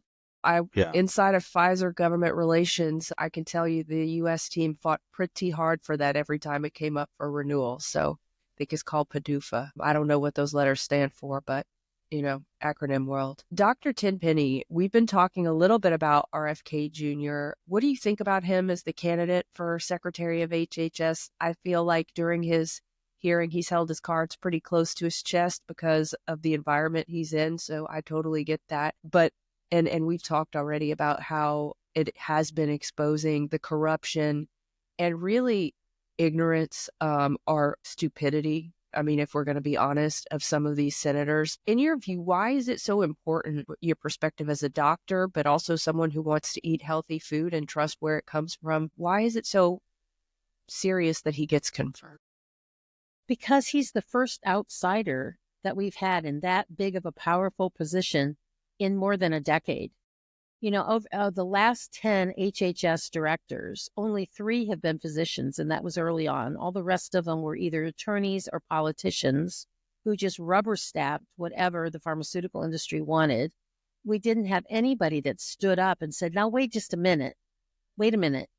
Inside of Pfizer government relations, I can tell you the U.S. team fought pretty hard for that every time it came up for renewal. So I think it's called PDUFA. I don't know what those letters stand for, but, acronym world. Dr. Tenpenny, we've been talking a little bit about RFK Jr. What do you think about him as the candidate for Secretary of HHS? I feel like during his hearing, he's held his cards pretty close to his chest because of the environment he's in. So I totally get that. But And we've talked already about how it has been exposing the corruption and really ignorance or stupidity. I mean, if we're going to be honest, of some of these senators. In your view, why is it so important, your perspective as a doctor, but also someone who wants to eat healthy food and trust where it comes from? Why is it so serious that he gets confirmed? Because he's the first outsider that we've had in that big of a powerful position in more than a decade. Of the last 10 HHS directors, only 3 have been physicians, and that was early on. All the rest of them were either attorneys or politicians who just rubber stamped whatever the pharmaceutical industry wanted. We didn't have anybody that stood up and said, now, wait just a minute. Wait a minute.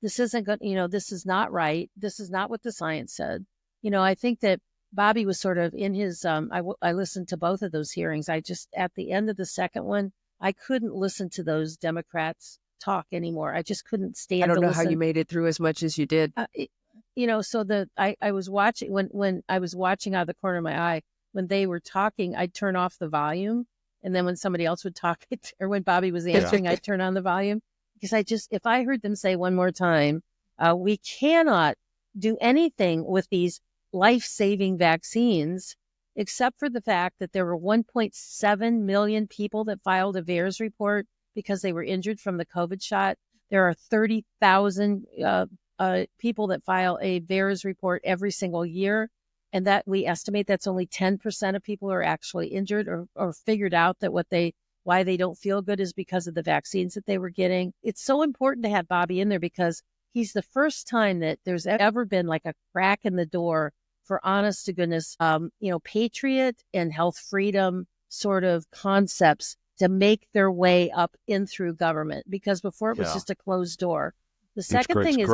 This isn't good. This is not right. This is not what the science said. I think that Bobby was sort of in his, I listened to both of those hearings. At the end of the second one, I couldn't listen to those Democrats talk anymore. I just couldn't stand to listen. I don't know how you made it through as much as you did. I was watching, when I was watching out of the corner of my eye, when they were talking, I'd turn off the volume. And then when somebody else would talk, or when Bobby was answering, I'd turn on the volume. Because if I heard them say one more time, we cannot do anything with these life-saving vaccines, except for the fact that there were 1.7 million people that filed a VAERS report because they were injured from the COVID shot. There are 30,000 people that file a VAERS report every single year, and that we estimate that's only 10% of people are actually injured or figured out that why they don't feel good is because of the vaccines that they were getting. It's so important to have Bobby in there because he's the first time that there's ever been like a crack in the door for honest to goodness, patriot and health freedom sort of concepts to make their way up in through government, because before it was just a closed door. The second thing is,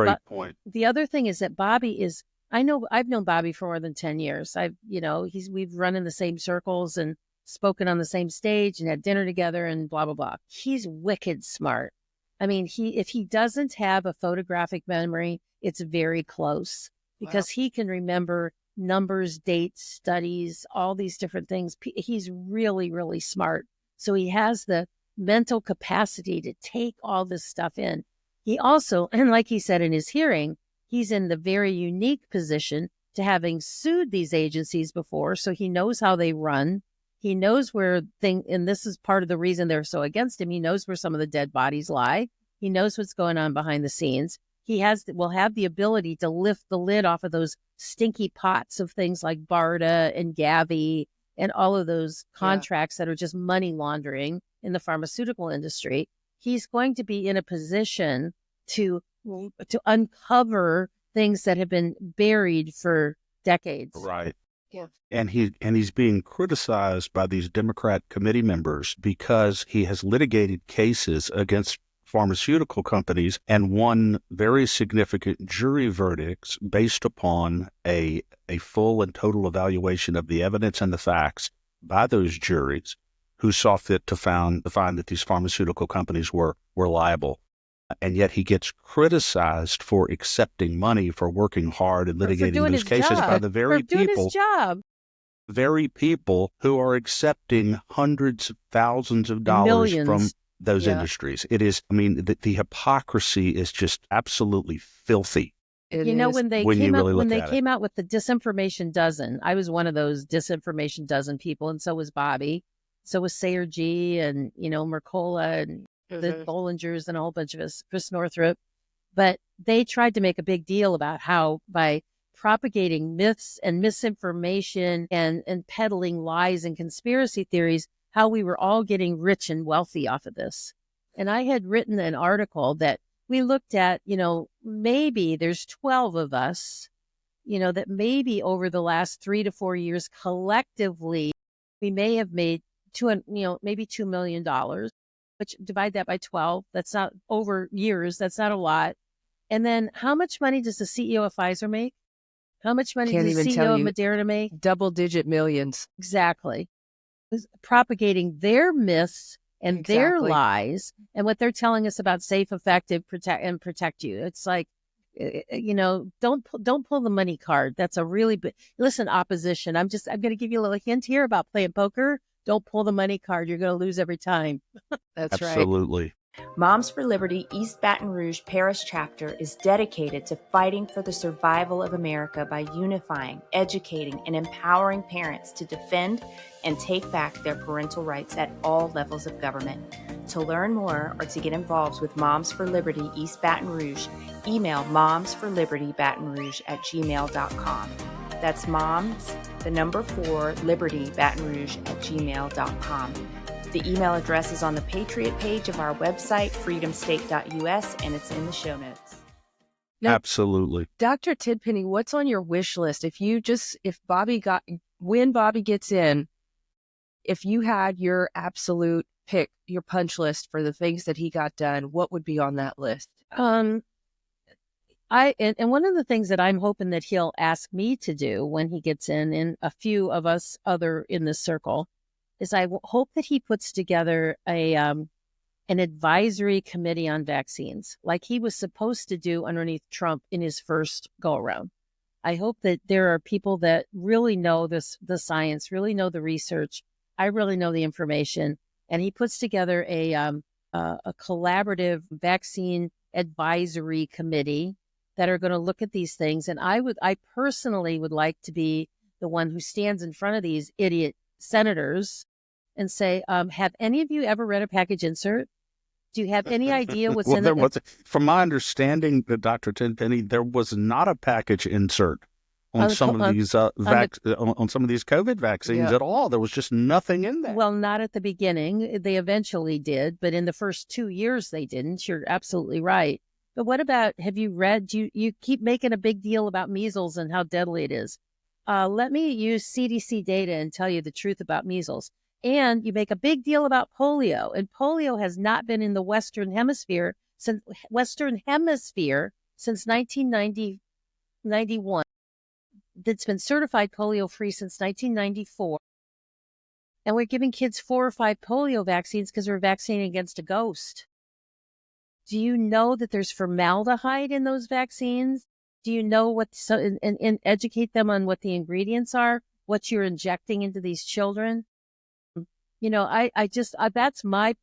the other thing is that Bobby is, I've known Bobby for more than 10 years. We've run in the same circles and spoken on the same stage and had dinner together and blah, blah, blah. He's wicked smart. I mean, if he doesn't have a photographic memory, it's very close because he can remember numbers, dates, studies, all these different things. He's really, really smart. So he has the mental capacity to take all this stuff in. He also, and like he said in his hearing, he's in the very unique position to having sued these agencies before. So he knows how they run. He knows and this is part of the reason they're so against him. He knows where some of the dead bodies lie. He knows what's going on behind the scenes. will have the ability to lift the lid off of those stinky pots of things like BARDA and Gavi and all of those contracts that are just money laundering in the pharmaceutical industry. He's going to be in a position to uncover things that have been buried for decades. Right. Yeah. And he's being criticized by these Democrat committee members because he has litigated cases against pharmaceutical companies and won very significant jury verdicts based upon a full and total evaluation of the evidence and the facts by those juries who saw fit to find that these pharmaceutical companies were liable. And yet he gets criticized for accepting money, for working hard and litigating those cases by the very people who are accepting hundreds of thousands of dollars from those industries. It is, I mean, the hypocrisy is just absolutely filthy. When they came out with the disinformation dozen, I was one of those disinformation dozen people, and so was Bobby. So was Sayer G and, Mercola and the Bollingers and a whole bunch of us, Chris Northrup. But they tried to make a big deal about how by propagating myths and misinformation and peddling lies and conspiracy theories, how we were all getting rich and wealthy off of this. And I had written an article that we looked at, maybe there's 12 of us, that maybe over the last 3 to 4 years collectively, we may have made maybe $2 million, which divide that by 12. That's not over years. That's not a lot. And then how much money does the CEO of Pfizer make? How much money does the CEO of Moderna make? Double-digit millions. Exactly. Propagating their myths and their lies and what they're telling us about safe, effective, protect you. It's like, don't pull the money card. That's a really big, listen, opposition. I'm going to give you a little hint here about playing poker. Don't pull the money card. You're going to lose every time. That's right. Absolutely. Moms for Liberty East Baton Rouge Parish Chapter is dedicated to fighting for the survival of America by unifying, educating, and empowering parents to defend and take back their parental rights at all levels of government. To learn more or to get involved with Moms for Liberty East Baton Rouge, email momsforlibertybatonrouge@gmail.com. That's moms, the number 4, libertybatonrouge@gmail.com. The email address is on the Patriot page of our website, freedomstate.us, and it's in the show notes. Now, absolutely. Dr. Tenpenny, what's on your wish list? When Bobby gets in, if you had your absolute pick, your punch list for the things that he got done, what would be on that list? And one of the things that I'm hoping that he'll ask me to do when he gets in, and a few of us other in this circle, is I hope that he puts together an advisory committee on vaccines, like he was supposed to do underneath Trump in his first go around. I hope that there are people that really know the science, really know the research. I really know the information, and he puts together a collaborative vaccine advisory committee that are going to look at these things. And I personally would like to be the one who stands in front of these idiot senators and say, have any of you ever read a package insert? Do you have any idea what's in it? From my understanding, Dr. Tenpenny, there was not a package insert on some of these COVID vaccines at all. There was just nothing in there. Well, not at the beginning. They eventually did, but in the first 2 years they didn't. You're absolutely right. But what about, have you read, you keep making a big deal about measles and how deadly it is. Let me use CDC data and tell you the truth about measles. And you make a big deal about polio, and polio has not been in the Western Hemisphere since 1991. It's been certified polio-free since 1994. And we're giving kids 4 or 5 polio vaccines because we're vaccinating against a ghost. Do you know that there's formaldehyde in those vaccines? Do you know and educate them on what the ingredients are, what you're injecting into these children? That's my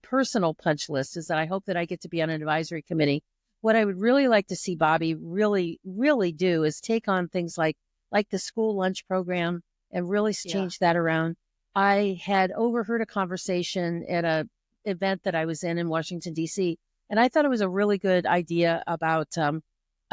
personal punch list, is that I hope that I get to be on an advisory committee. What I would really like to see Bobby really, really do is take on things like the school lunch program and really change that around. I had overheard a conversation at a event that I was in Washington, D.C., And I thought it was a really good idea about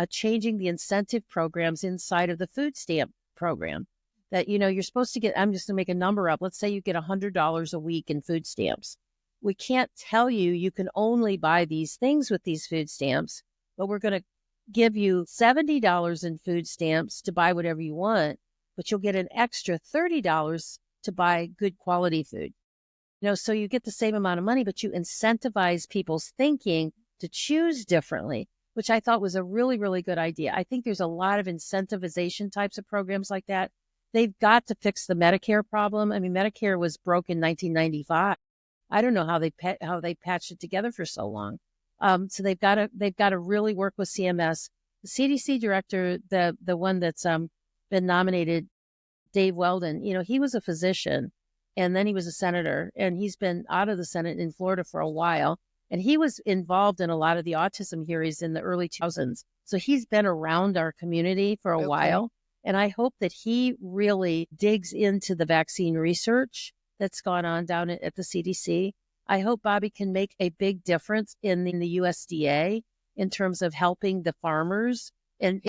changing the incentive programs inside of the food stamp program. That, you're supposed to get, I'm just going to make a number up. Let's say you get $100 a week in food stamps. We can't tell you can only buy these things with these food stamps, but we're going to give you $70 in food stamps to buy whatever you want, but you'll get an extra $30 to buy good quality food. So you get the same amount of money, but you incentivize people's thinking to choose differently, which I thought was a really, really good idea. I think there's a lot of incentivization types of programs like that. They've got to fix the Medicare problem. I mean, Medicare was broke in 1995. I don't know how they patched it together for so long. So they've got to really work with CMS. The CDC director, the one that's been nominated, Dave Weldon, he was a physician and then he was a senator, and he's been out of the Senate in Florida for a while. And he was involved in a lot of the autism hearings in the early 2000s. So he's been around our community for a while. And I hope that he really digs into the vaccine research that's gone on down at the CDC. I hope Bobby can make a big difference in the USDA in terms of helping the farmers and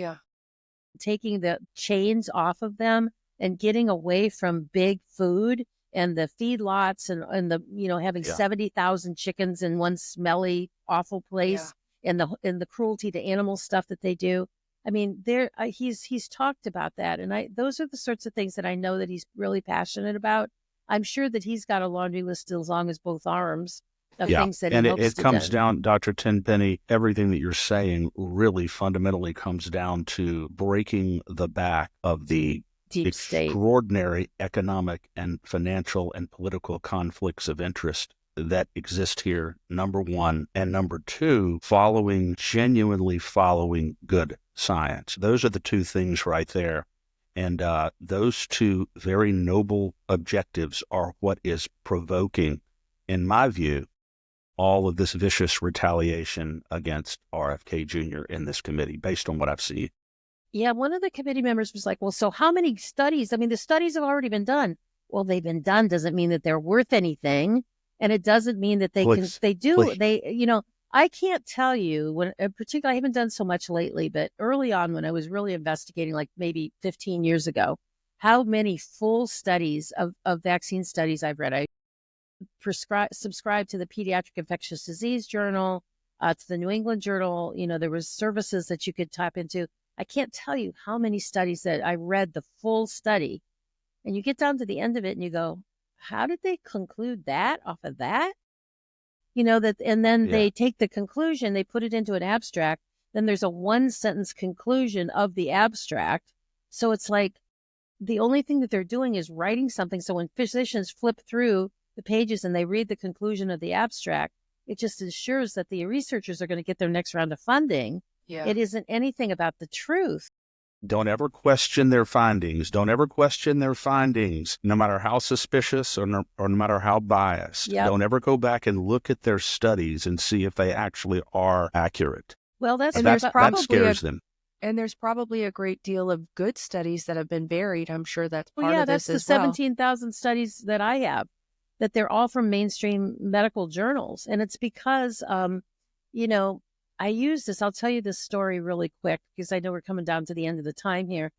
taking the chains off of them and getting away from big food and the feedlots and the, having 70,000 chickens in one smelly, awful place and the cruelty to animal stuff that they do. I mean, he's talked about that. And those are the sorts of things that I know that he's really passionate about. I'm sure that he's got a laundry list as long as both arms of things that he hopes to do. And it comes down, Dr. Tenpenny, everything that you're saying really fundamentally comes down to breaking the back of the deep extraordinary economic and financial and political conflicts of interest that exist here, number one. And number two, genuinely following good science. Those are the two things right there. And those two very noble objectives are what is provoking, in my view, all of this vicious retaliation against RFK Jr. in this committee, based on what I've seen. Yeah, one of the committee members was like, well, so how many studies? I mean, the studies have already been done. Well, they've been done doesn't mean that they're worth anything. And it doesn't mean that I can't tell you when, particularly, I haven't done so much lately, but early on when I was really investigating, like maybe 15 years ago, how many full studies of vaccine studies I've read. I subscribed to the Pediatric Infectious Disease Journal, to the New England Journal. There was services that you could tap into. I can't tell you how many studies that I read the full study, and you get down to the end of it and you go, how did they conclude that off of that? And then they take the conclusion, they put it into an abstract. Then there's a 1-sentence conclusion of the abstract. So it's like the only thing that they're doing is writing something. So when physicians flip through the pages and they read the conclusion of the abstract, it just ensures that the researchers are going to get their next round of funding. Yeah. It isn't anything about the truth. Don't ever question their findings. Don't ever question their findings, no matter how suspicious or no matter how biased. Yep. Don't ever go back and look at their studies and see if they actually are accurate. Well, that scares them. And there's probably a great deal of good studies that have been buried. I'm sure that's part of this as well. That's the 17,000 studies that I have, that they're all from mainstream medical journals. And it's because, I use this. I'll tell you this story really quick because I know we're coming down to the end of the time here.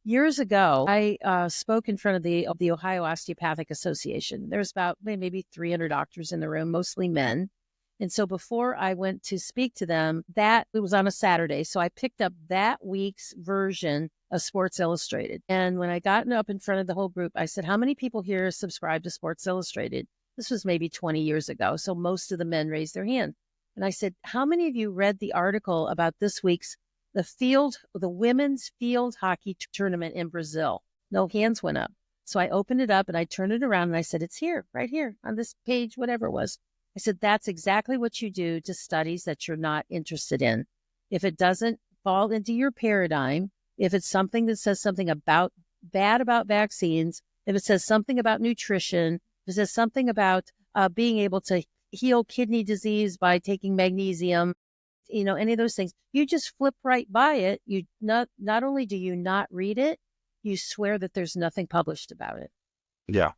Years ago, I spoke in front of the Ohio Osteopathic Association. There's about maybe 300 doctors in the room, mostly men. And so before I went to speak to them, it was on a Saturday. So I picked up that week's version of Sports Illustrated. And when I got up in front of the whole group, I said, how many people here subscribe to Sports Illustrated? This was maybe 20 years ago. So most of the men raised their hand. And I said, how many of you read the article about this week's the women's field hockey tournament in Brazil? No hands went up. So I opened it up and I turned it around and I said, it's here, right here on this page, whatever it was. I said, that's exactly what you do to studies that you're not interested in. If it doesn't fall into your paradigm, if it's something that says something bad about vaccines, if it says something about nutrition, if it says something about being able to heal kidney disease by taking magnesium, any of those things, you just flip right by it. You not only do you not read it, you swear that there's nothing published about it. Yeah.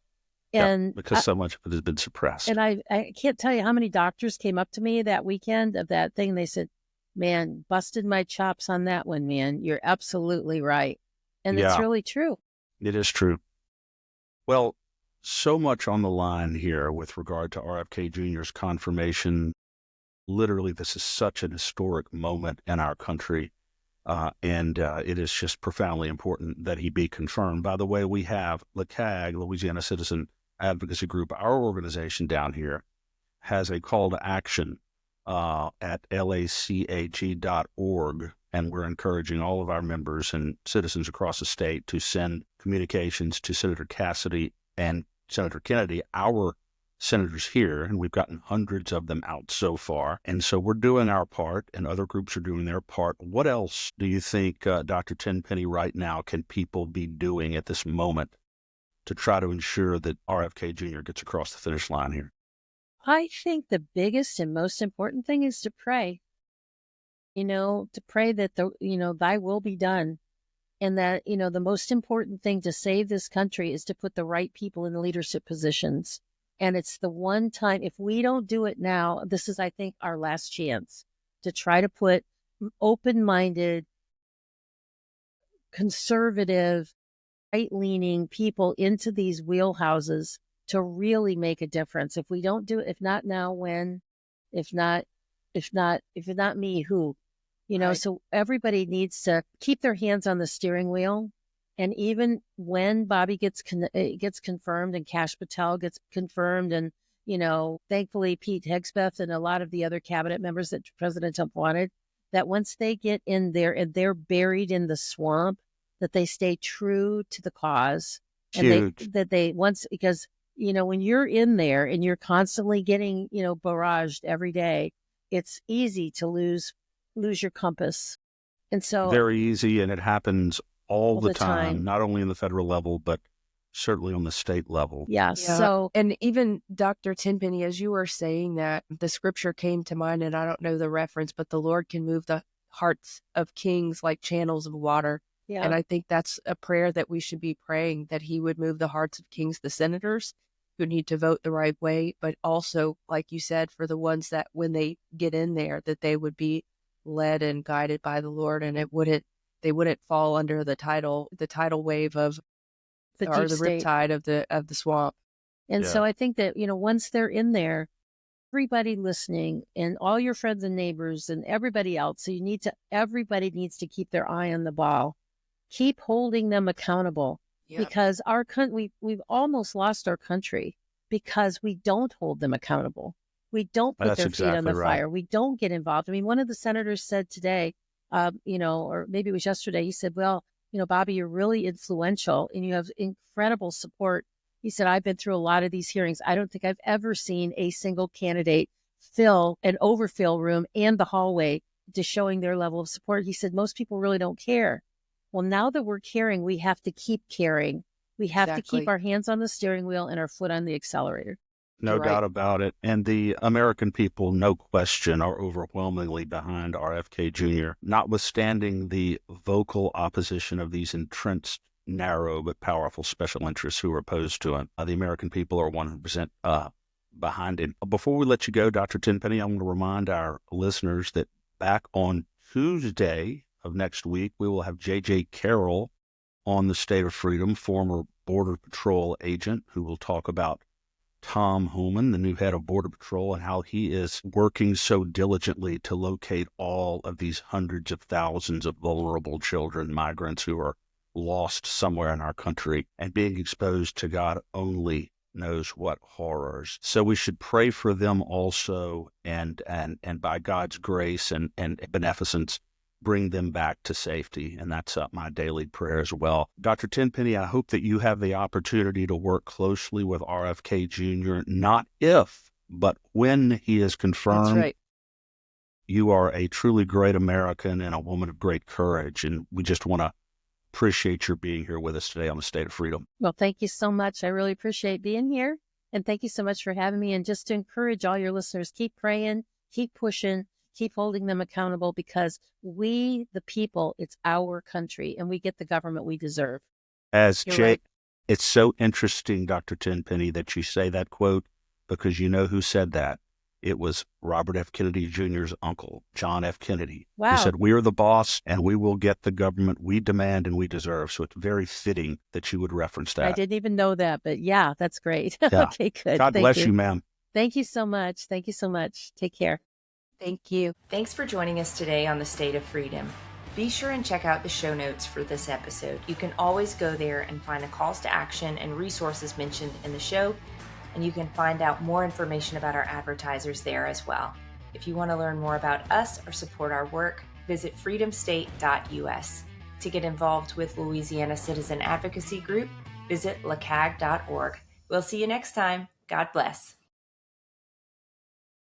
And because so much of it has been suppressed. And I can't tell you how many doctors came up to me that weekend of that thing. They said, man, busted my chops on that one, man. You're absolutely right. And it's really true. It is true. Well, so much on the line here with regard to RFK Jr.'s confirmation. Literally, this is such an historic moment in our country. And it is just profoundly important that he be confirmed. By the way, we have LACAG, Louisiana Citizen Advocacy Group. Our organization down here has a call to action at lacag.org, and we're encouraging all of our members and citizens across the state to send communications to Senator Cassidy and Senator Kennedy, our senators here, and we've gotten hundreds of them out so far. And so we're doing our part, and other groups are doing their part. What else do you think, Dr. Tenpenny, right now, can people be doing at this moment to try to ensure that RFK Jr. gets across the finish line here? I think the biggest and most important thing is to pray. To pray that thy will be done. And that, the most important thing to save this country is to put the right people in leadership positions. And it's the one time, if we don't do it now, this is, I think, our last chance to try to put open-minded, conservative, right-leaning people into these wheelhouses to really make a difference. If we don't do it, if not now, when? If not me, who? Right. So everybody needs to keep their hands on the steering wheel. And even when Bobby gets confirmed and Kash Patel gets confirmed, and, thankfully Pete Hegseth and a lot of the other cabinet members that President Trump wanted, that once they get in there and they're buried in the swamp, that they stay true to the cause. Huge. Because, when you're in there and you're constantly getting, barraged every day, it's easy to lose your compass. And so very easy, and it happens all the time, not only in the federal level, but certainly on the state level. Yeah. So, and even Dr. Tenpenny, as you were saying that, the scripture came to mind, and I don't know the reference, but the Lord can move the hearts of kings like channels of water. Yeah. And I think that's a prayer that we should be praying, that he would move the hearts of kings, the senators who need to vote the right way, but also, like you said, for the ones that when they get in there, that they would be led and guided by the Lord, and they wouldn't fall under the tidal wave of the riptide of the swamp. And so I think that, once they're in there, everybody listening and all your friends and neighbors and everybody else, so everybody needs to keep their eye on the ball. Keep holding them accountable, because we've almost lost our country because we don't hold them accountable. We don't put their feet on the fire. We don't get involved. I mean, one of the senators said today, or maybe it was yesterday, he said, well, Bobby, you're really influential and you have incredible support. He said, I've been through a lot of these hearings. I don't think I've ever seen a single candidate fill an overfill room and the hallway to showing their level of support. He said, most people really don't care. Well, now that we're caring, we have to keep caring. We have to keep our hands on the steering wheel and our foot on the accelerator. No doubt about it. And the American people, no question, are overwhelmingly behind RFK Jr., notwithstanding the vocal opposition of these entrenched, narrow but powerful special interests who are opposed to him. The American people are 100% behind him. Before we let you go, Dr. Tenpenny, I want to remind our listeners that back on Tuesday of next week, we will have J.J. Carroll on the State of Freedom, former Border Patrol agent, who will talk about Tom Homan, the new head of Border Patrol, and how he is working so diligently to locate all of these hundreds of thousands of vulnerable children, migrants who are lost somewhere in our country and being exposed to God only knows what horrors. So we should pray for them also, and by God's grace and beneficence, bring them back to safety. And that's my daily prayer as well. Dr. Tenpenny, I hope that you have the opportunity to work closely with RFK Jr., not if, but when he is confirmed. That's right. You are a truly great American and a woman of great courage. And we just want to appreciate your being here with us today on the State of Freedom. Well, thank you so much. I really appreciate being here. And thank you so much for having me. And just to encourage all your listeners, keep praying, keep pushing, keep holding them accountable, because we, the people, it's our country, and we get the government we deserve. As It's so interesting, Dr. Tenpenny, that you say that quote, because you know who said that? It was Robert F. Kennedy Jr.'s uncle, John F. Kennedy, Wow. who said, "We are the boss and we will get the government we demand and we deserve." So it's very fitting that you would reference that. I didn't even know that, but yeah, that's great. Yeah. Okay, good. God Thank bless you. you, ma'am. Thank you so much. Thank you so much. Take care. Thank you. Thanks for joining us today on the State of Freedom. Be sure and check out the show notes for this episode. You can always go there and find the calls to action and resources mentioned in the show, and you can find out more information about our advertisers there as well. If you want to learn more about us or support our work, visit freedomstate.us. To get involved with Louisiana Citizen Advocacy Group, visit LACAG.org. We'll see you next time. God bless.